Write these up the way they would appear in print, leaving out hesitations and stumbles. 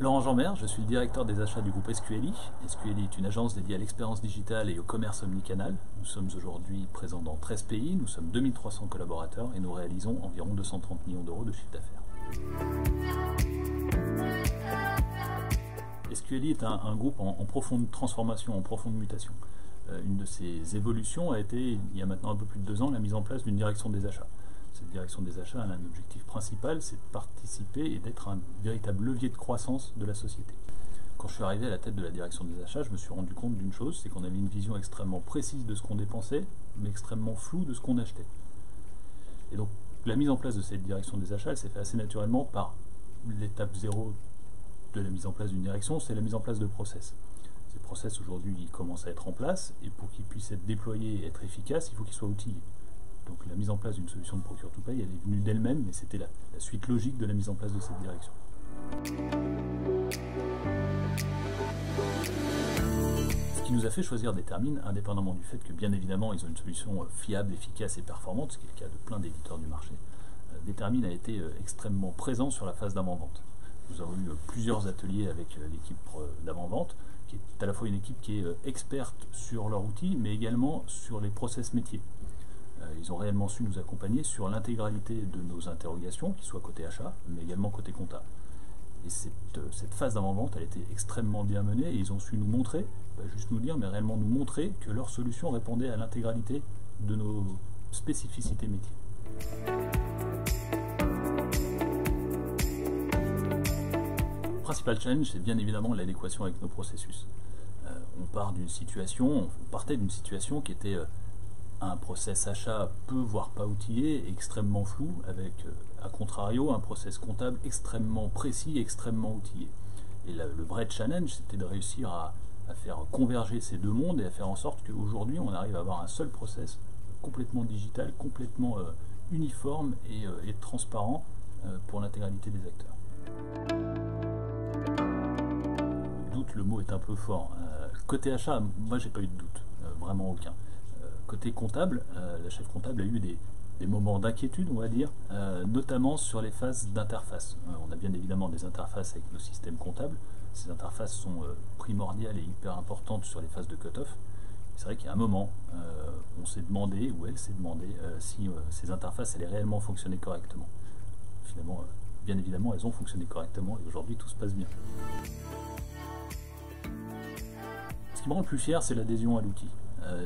Laurent Jambert, je suis le directeur des achats du groupe SQLI. SQLI est une agence dédiée à l'expérience digitale et au commerce omnicanal. Nous sommes aujourd'hui présents dans 13 pays, nous sommes 2300 collaborateurs et nous réalisons environ 230 millions d'euros de chiffre d'affaires. SQLI est un groupe en profonde transformation, en profonde mutation. Une de ses évolutions a été, il y a maintenant un peu plus de 2 ans, la mise en place d'une direction des achats. Cette direction des achats a un objectif principal, c'est de participer et d'être un véritable levier de croissance de la société. Quand je suis arrivé à la tête de la direction des achats, je me suis rendu compte d'une chose, c'est qu'on avait une vision extrêmement précise de ce qu'on dépensait, mais extrêmement floue de ce qu'on achetait. Et donc la mise en place de cette direction des achats, elle s'est faite assez naturellement par l'étape 0 de la mise en place d'une direction, c'est la mise en place de process. Ces process aujourd'hui ils commencent à être en place, et pour qu'ils puissent être déployés et être efficaces, il faut qu'ils soient outillés. Donc la mise en place d'une solution de Procure to Pay, elle est venue d'elle-même, mais c'était la suite logique de la mise en place de cette direction. Ce qui nous a fait choisir Détermine, indépendamment du fait que bien évidemment ils ont une solution fiable, efficace et performante, ce qui est le cas de plein d'éditeurs du marché, Détermine a été extrêmement présent sur la phase d'avant-vente. Nous avons eu plusieurs ateliers avec l'équipe d'avant-vente, qui est à la fois une équipe qui est experte sur leur outil, mais également sur les process métiers. Ils ont réellement su nous accompagner sur l'intégralité de nos interrogations, qu'ils soient côté achat, mais également côté compta. Et cette phase d'avant-vente, elle a été extrêmement bien menée, et ils ont su nous montrer, pas juste nous dire, mais réellement nous montrer que leur solution répondait à l'intégralité de nos spécificités métiers. Le principal challenge, c'est bien évidemment l'adéquation avec nos processus. On partait d'une situation qui était un process achat peu, voire pas outillé, extrêmement flou, avec, à contrario, un process comptable extrêmement précis, extrêmement outillé. Et le vrai challenge, c'était de réussir à faire converger ces deux mondes et à faire en sorte qu'aujourd'hui, on arrive à avoir un seul process complètement digital, complètement uniforme et transparent pour l'intégralité des acteurs. Doute, le mot est un peu fort. Côté achat, moi, j'ai pas eu de doute, vraiment aucun. Côté comptable, la chef comptable a eu des moments d'inquiétude, on va dire, notamment sur les phases d'interface. On a bien évidemment des interfaces avec nos systèmes comptables. Ces interfaces sont primordiales et hyper importantes sur les phases de cut-off. C'est vrai qu'il y a un moment, on s'est demandé, ou elle s'est demandé, si ces interfaces allaient réellement fonctionner correctement. Finalement, bien évidemment, elles ont fonctionné correctement et aujourd'hui tout se passe bien. Ce qui me rend le plus fier, c'est l'adhésion à l'outil.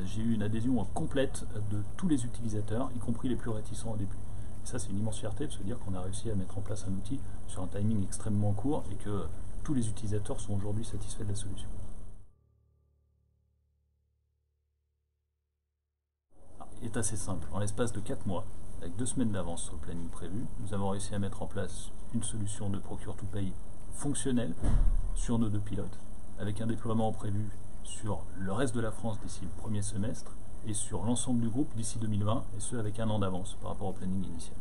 J'ai eu une adhésion complète de tous les utilisateurs, y compris les plus réticents au début. Et ça, c'est une immense fierté de se dire qu'on a réussi à mettre en place un outil sur un timing extrêmement court et que tous les utilisateurs sont aujourd'hui satisfaits de la solution. Il est assez simple. En l'espace de 4 mois, avec 2 semaines d'avance sur le planning prévu, nous avons réussi à mettre en place une solution de Procure to Pay fonctionnelle sur nos 2 pilotes, avec un déploiement prévu sur le reste de la France d'ici le 1er semestre et sur l'ensemble du groupe d'ici 2020, et ce avec 1 an d'avance par rapport au planning initial.